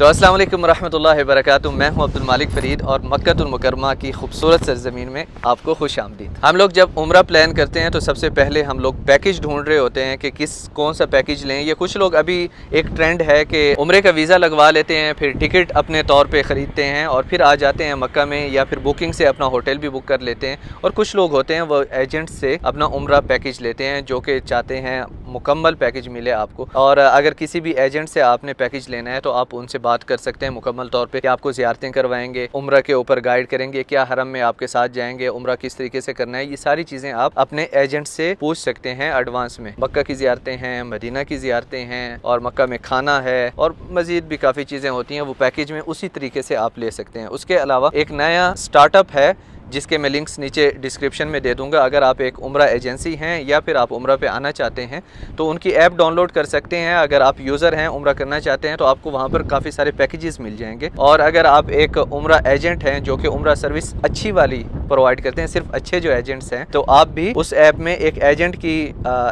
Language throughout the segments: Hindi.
तो अस्सलाम वालेकुम रहमतुल्लाहि व बरकातुहू। मैं हूं अब्दुल मालिक फ़रीद और मक्कातुल मुकर्रमा की खूबसूरत सरज़मीन में आपको खुश आमदीद। हम लोग जब उम्रा प्लान करते हैं तो सबसे पहले हम लोग पैकेज ढूंढ रहे होते हैं कि कौन सा पैकेज लें। ये कुछ लोग अभी एक ट्रेंड है कि उम्रे का वीज़ा लगवा लेते हैं, फिर टिकट अपने तौर पर ख़रीदते हैं और फिर आ जाते हैं मक्का में, या फिर बुकिंग से अपना होटल भी बुक कर लेते हैं। और कुछ लोग होते हैं वो एजेंट से अपना उम्रा पैकेज लेते हैं जो कि चाहते हैं मुकम्मल पैकेज मिले आपको। और अगर किसी भी एजेंट से आपने पैकेज लेना है तो आप उनसे बात कर सकते हैं मुकम्मल तौर पे कि आपको ज़ियारतें करवाएंगे, उम्रा के ऊपर गाइड करेंगे, क्या हरम में आपके साथ जाएंगे, उम्रा किस तरीके से करना है, ये सारी चीज़ें आप अपने एजेंट से पूछ सकते हैं एडवांस में। मक्का की ज़ियारतें हैं, मदीना की ज़ियारतें हैं और मक्का में खाना है और मज़ीद भी काफ़ी चीज़ें होती हैं, वो पैकेज में उसी तरीके से आप ले सकते हैं। उसके अलावा एक नया स्टार्टअप है जिसके मैं लिंक्स नीचे डिस्क्रिप्शन में दे दूंगा। अगर आप एक उम्रा एजेंसी हैं या फिर आप उम्रा पे आना चाहते हैं तो उनकी ऐप डाउनलोड कर सकते हैं। अगर आप यूज़र हैं, उम्रा करना चाहते हैं तो आपको वहां पर काफ़ी सारे पैकेजेस मिल जाएंगे। और अगर आप एक उम्रा एजेंट हैं जो कि उम्रा सर्विस अच्छी वाली प्रोवाइड करते हैं, सिर्फ अच्छे जो एजेंट्स हैं, तो आप भी उस ऐप में एक एजेंट की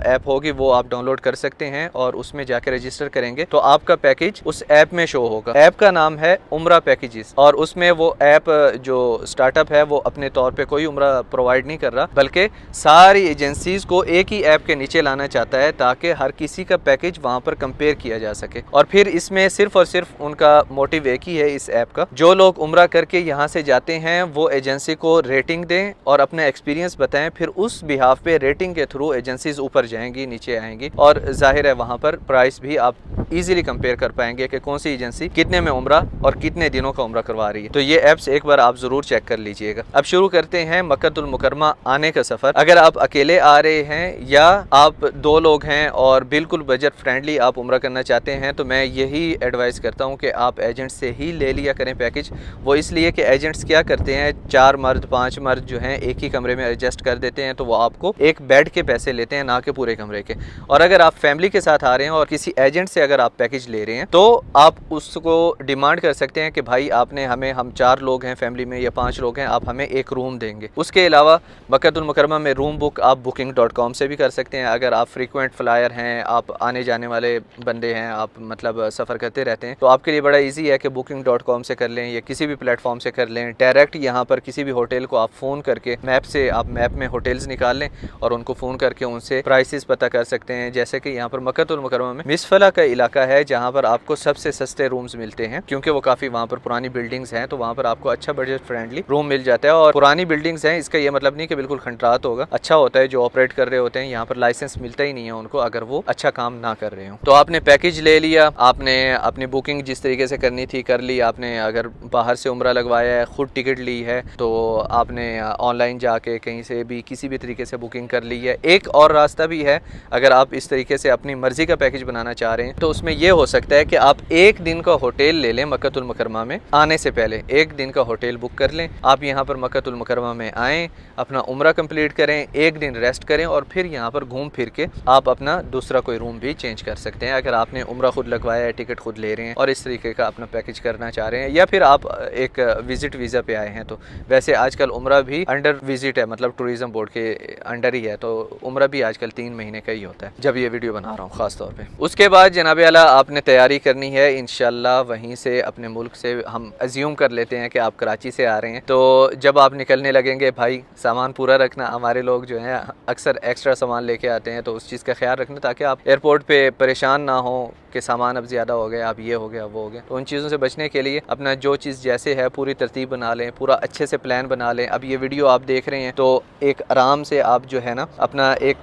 ऐप होगी, वो आप डाउनलोड कर सकते हैं और उसमें जाकर रजिस्टर करेंगे तो आपका पैकेज उस ऐप में शो होगा। ऐप का नाम है उम्रा पैकेजेस और उसमें वो ऐप जो स्टार्टअप है वो अपने तौर पे कोई उम्रा प्रोवाइड नहीं कर रहा, बल्कि सारी एजेंसीज को एक ही ऐप के नीचे लाना चाहता है ताकि हर किसी का पैकेज वहां पर कंपेयर किया जा सके। और फिर इसमें सिर्फ और सिर्फ उनका मोटिव एक ही है इस ऐप का, जो लोग उम्रा करके यहाँ से जाते हैं वो एजेंसी को रेटिंग दें और अपना एक्सपीरियंस बताएं, फिर उस बिहाफ पे रेटिंग के थ्रू एजेंसीज ऊपर जाएंगी, नीचे आएंगी और जाहिर है वहां पर प्राइस भी आप इजीली कंपेयर कर पाएंगे कि कौन सी एजेंसी कितने में उम्रा और कितने दिनों का उम्रा करवा रही है। तो ये ऐप्स एक बार आप जरूर चेक कर लीजिएगा। अब शुरू करते हैं मक्कातुल मुकर्रमा आने का सफ़र। अगर आप अकेले आ रहे हैं या आप दो लोग हैं और बिल्कुल बजट फ्रेंडली आप उम्रा करना चाहते हैं तो मैं यही एडवाइस करता हूं कि आप एजेंट से ही ले लिया करें पैकेज। वो इसलिए कि एजेंट्स क्या करते हैं, 4 मर्द 5 मर्द जो हैं एक ही कमरे में एडजस्ट कर देते हैं, तो वो आपको एक बेड के पैसे लेते हैं, ना कि पूरे कमरे के। और अगर आप फैमिली के साथ आ रहे हैं और किसी एजेंट से अगर आप पैकेज ले रहे हैं तो आप उसको डिमांड कर सकते हैं कि भाई आपने हमें, हम 4 लोग हैं फैमिली में या 5 लोग हैं, आप हमें एक रूम देंगे। उसके अलावा मक्कातुल मुकर्रमा में रूम बुक आप booking.com से भी कर सकते हैं। अगर आप फ्रीक्वेंट फ्लायर हैं, आप आने जाने वाले बंदे हैं, आप मतलब सफ़र करते रहते हैं, तो आपके लिए बड़ा इजी है कि booking.com से कर लें या किसी भी प्लेटफॉर्म से कर लें। डायरेक्ट यहाँ पर किसी भी होटल को आप फ़ोन करके मैप से, आप मैप में होटल्स निकाल लें और उनको फ़ोन करके उनसे प्राइसेस पता कर सकते हैं। जैसे कि यहाँ पर मक्कातुल मुकर्रमा में मिसफला का इलाका है जहाँ पर आपको सबसे सस्ते रूम्स मिलते हैं, क्योंकि वो काफ़ी वहाँ पर पुरानी बिल्डिंग्स हैं, तो वहाँ पर आपको अच्छा बजट फ्रेंडली रूम मिल जाता है। और पुरानी बिल्डिंग्स हैं, इसका ये मतलब नहीं कि बिल्कुल खंडरात होगा, अच्छा होता है जो ऑपरेट कर रहे होते हैं, यहाँ पर लाइसेंस मिलता ही नहीं है उनको अगर वो अच्छा काम ना कर रहे हो। तो आपने पैकेज ले लिया, आपने अपनी बुकिंग जिस तरीके से करनी थी कर ली, आपने अगर बाहर से उम्रा लगवाया है, खुद टिकट ली है, तो आपने ऑनलाइन जाके कहीं से भी किसी भी तरीके से बुकिंग कर ली है। एक और रास्ता भी है, अगर आप इस तरीके से अपनी मर्जी का पैकेज बनाना चाह रहे हैं तो उसमें यह हो सकता है कि आप एक दिन का होटल ले लें मक्कातुल मुकर्रमा में आने से पहले, एक दिन का होटल बुक कर लें। आप यहाँ पर मक्कातुल मुकर्रमा में आएँ, अपना उम्रा कंप्लीट करें, एक दिन रेस्ट करें और फिर यहाँ पर घूम फिर के आप अपना दूसरा कोई रूम भी चेंज कर सकते हैं। अगर आपने उम्रा खुद लगवाया है, टिकट खुद ले रहे हैं और इस तरीके का अपना पैकेज करना चाह रहे हैं, या फिर आप एक विजिट वीज़ा पे आए हैं, तो वैसे आजकल उम्रा भी अंडर विजिट है, मतलब टूरिज्म बोर्ड के अंडर ही है, तो उम्रा भी आजकल 3 महीने का ही होता है जब ये वीडियो बना रहा हूँ खास तौर पे। उसके बाद जनाब आला आपने तैयारी करनी है इंशाल्लाह वहीं से, अपने मुल्क से। हम अज्यूम कर लेते हैं कि आप कराची से आ रहे हैं, तो जब आप निकलने लगेंगे भाई सामान पूरा रखना। हमारे लोग जो हैं अक्सर एक्स्ट्रा सामान लेके आते हैं, तो उस चीज़ का ख्याल रखना ताकि आप एयरपोर्ट पे परेशान ना हो कि सामान अब ज़्यादा हो गया, अब ये हो गया, वो हो गया। तो उन चीज़ों से बचने के लिए अपना जो चीज़ जैसे है पूरी तरतीब बना लें, पूरा अच्छे से प्लान बना लें। अब ये वीडियो आप देख रहे हैं तो एक आराम से आप जो है ना अपना एक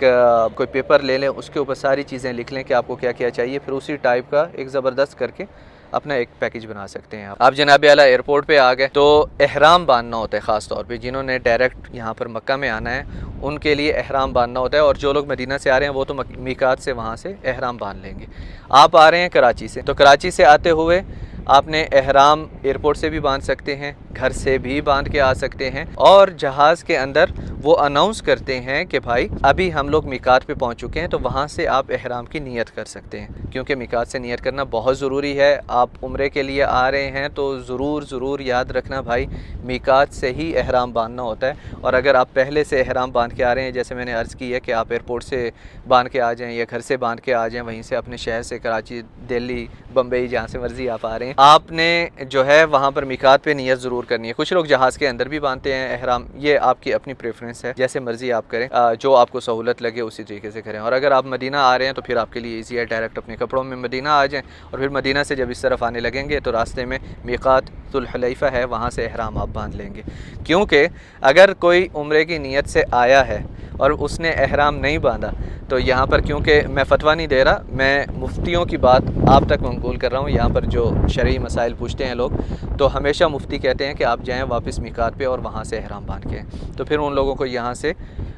कोई पेपर ले लें, उसके ऊपर सारी चीज़ें लिख लें कि आपको क्या क्या चाहिए, फिर उसी टाइप का एक ज़बरदस्त करके अपना एक पैकेज बना सकते हैं। आप जनाब आला एयरपोर्ट पे आ गए तो एहराम बांधना होता है, ख़ास तौर पे जिन्होंने डायरेक्ट यहाँ पर मक्का में आना है उनके लिए एहराम बांधना होता है। और जो लोग मदीना से आ रहे हैं वो तो मीकात से वहाँ से एहराम बांध लेंगे। आप आ रहे हैं कराची से, तो कराची से आते हुए आपने एहराम एयरपोर्ट से भी बांध सकते हैं, घर से भी बांध के आ सकते हैं, और जहाज़ के अंदर वो अनाउंस करते हैं कि भाई अभी हम लोग मीकात पे पहुंच चुके हैं, तो वहां से आप एहराम की नियत कर सकते हैं, क्योंकि मीकात से नियत करना बहुत ज़रूरी है। आप उम्रे के लिए आ रहे हैं तो ज़रूर याद रखना भाई मीकात से ही एहराम बांधना होता है। और अगर आप पहले से एहराम बांध के आ रहे हैं, जैसे मैंने अर्ज़ की है कि आप एयरपोर्ट से बांध के आ जाएँ या घर से बांध के आ जाएँ, वहीं से अपने शहर से कराची, दिल्ली, बम्बई, जहाँ से मर्जी आप आ रहे हैं, आपने जो है वहाँ पर मिकात पे नियत ज़रूर करनी है। कुछ लोग जहाज़ के अंदर भी बांधते हैं एहराम, ये आपकी अपनी प्रेफरेंस है, जैसे मर्जी आप करें, जो आपको सहूलत लगे उसी तरीके से करें। और अगर आप मदीना आ रहे हैं तो फिर आपके लिए ईजी है, डायरेक्ट अपने कपड़ों में मदीना आ जाएँ और फिर मदीना से जब इस तरफ आने लगेंगे तो रास्ते में मिकात जुल हुलैफा है, वहाँ से एहराम आप बांध लेंगे। क्योंकि अगर कोई उम्रे की नीयत से आया है और उसने एहराम नहीं बांधा तो यहाँ पर, क्योंकि मैं फतवा नहीं दे रहा, मैं मुफ्तियों की बात आप तक मंकूल कर रहा हूँ, यहाँ पर जो शरई मसाइल पूछते हैं लोग, तो हमेशा मुफ्ती कहते हैं कि आप जाएँ वापस मिकात पे और वहाँ से एहराम बांध के, तो फिर उन लोगों को यहाँ से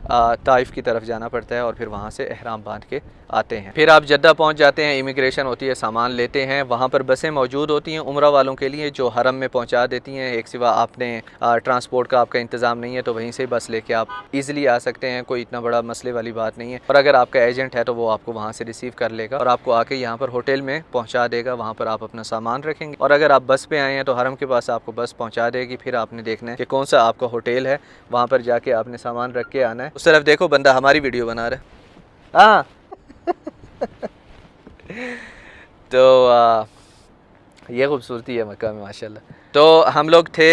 ताइफ की तरफ जाना पड़ता है और फिर वहाँ से एहराम बांध के आते हैं। फिर आप जद्दा पहुँच जाते हैं, इमिग्रेशन होती है, सामान लेते हैं, वहाँ पर बसें मौजूद होती हैं उम्रा वालों के लिए जो हरम में पहुँचा देती हैं। एक सिवा आपने ट्रांसपोर्ट का आपका इंतज़ाम नहीं है तो वहीं से बस लेके आप ईज़िली आ सकते हैं, कोई इतना बड़ा मसले वाली बात नहीं है। और अगर आपका एजेंट है तो वो आपको वहाँ से रिसीव कर लेगा और आपको आके यहाँ पर होटल में पहुँचा देगा, वहाँ पर आप अपना सामान रखेंगे। और अगर आप बस पे आए हैं तो हरम के पास आपको बस पहुँचा देगी, फिर आपने देखना है कि कौन सा आपका होटल है, वहाँ पर जाके आपने सामान रख के आना है। उस तरफ देखो बंदा हमारी वीडियो बना रहा है। हाँ तो ये खूबसूरती है मक्का में माशाल्लाह। तो हम लोग थे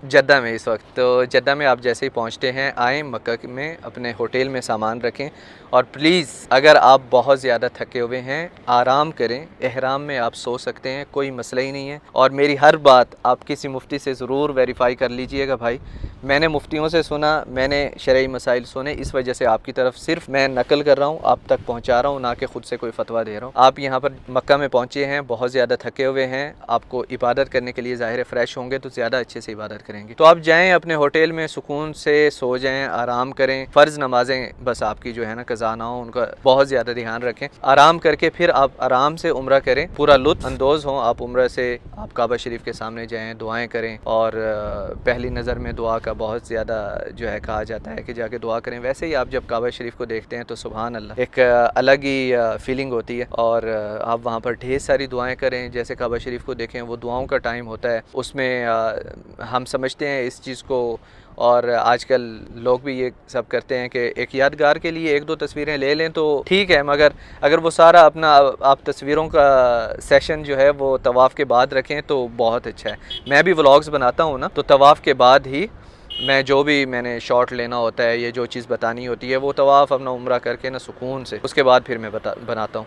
जद्दा में इस वक्त, तो जद्दा में आप जैसे ही पहुंचते हैं, आएँ मक्का में, अपने होटल में सामान रखें और प्लीज़ अगर आप बहुत ज़्यादा थके हुए हैं आराम करें, एहराम में आप सो सकते हैं, कोई मसला ही नहीं है। और मेरी हर बात आप किसी मुफ्ती से ज़रूर वेरीफ़ाई कर लीजिएगा भाई, मैंने मुफ्तियों से सुना, मैंने शरई मसाइल सुने, इस वजह से आपकी तरफ सिर्फ मैं नकल कर रहा हूँ, आप तक पहुँचा रहा हूँ, ना कि ख़ुद से कोई फतवा दे रहा हूँ। आप यहाँ पर मक्का में पहुँचे हैं, बहुत ज़्यादा थके हुए हैं, आपको इबादत करने के लिए ज़ाहिर है फ्रेश होंगे तो ज़्यादा अच्छे से इबादत करेंगे। तो आप जाएँ अपने होटल में, सुकून से सो जाएँ, आराम करें। फ़र्ज़ नमाज़ें बस आपकी जो है ना कज़ा ना हो, उनका बहुत ज़्यादा ध्यान रखें। आराम करके फिर आप आराम से उम्रा करें, पूरा लुत्फ़ अंदोज़ हों आप उम्रा से। आप काबा शरीफ के सामने जाएँ, दुआएँ करें और पहली नज़र में दुआ का बहुत ज़्यादा जो है कहा जाता है कि जाके दुआ करें। वैसे ही आप जब काबा शरीफ को देखते हैं तो सुभान अल्लाह, एक अलग ही फीलिंग होती है और आप वहाँ पर ढेर सारी दुआएं करें। जैसे काबा शरीफ को देखें, वो दुआओं का टाइम होता है, उसमें हम समझते हैं इस चीज़ को और आजकल लोग भी ये सब करते हैं कि एक यादगार के लिए एक दो तस्वीरें ले लें तो ठीक है, मगर अगर वो सारा अपना आप तस्वीरों का सेशन जो है वो तवाफ़ के बाद रखें तो बहुत अच्छा है। मैं भी व्लॉग्स बनाता हूँ ना, तो तवाफ़ के बाद ही मैं जो भी मैंने शॉट लेना होता है, ये जो चीज़ बतानी होती है, वो तवाफ़ अपना उम्रा करके ना सुकून से, उसके बाद फिर मैं बनाता हूँ।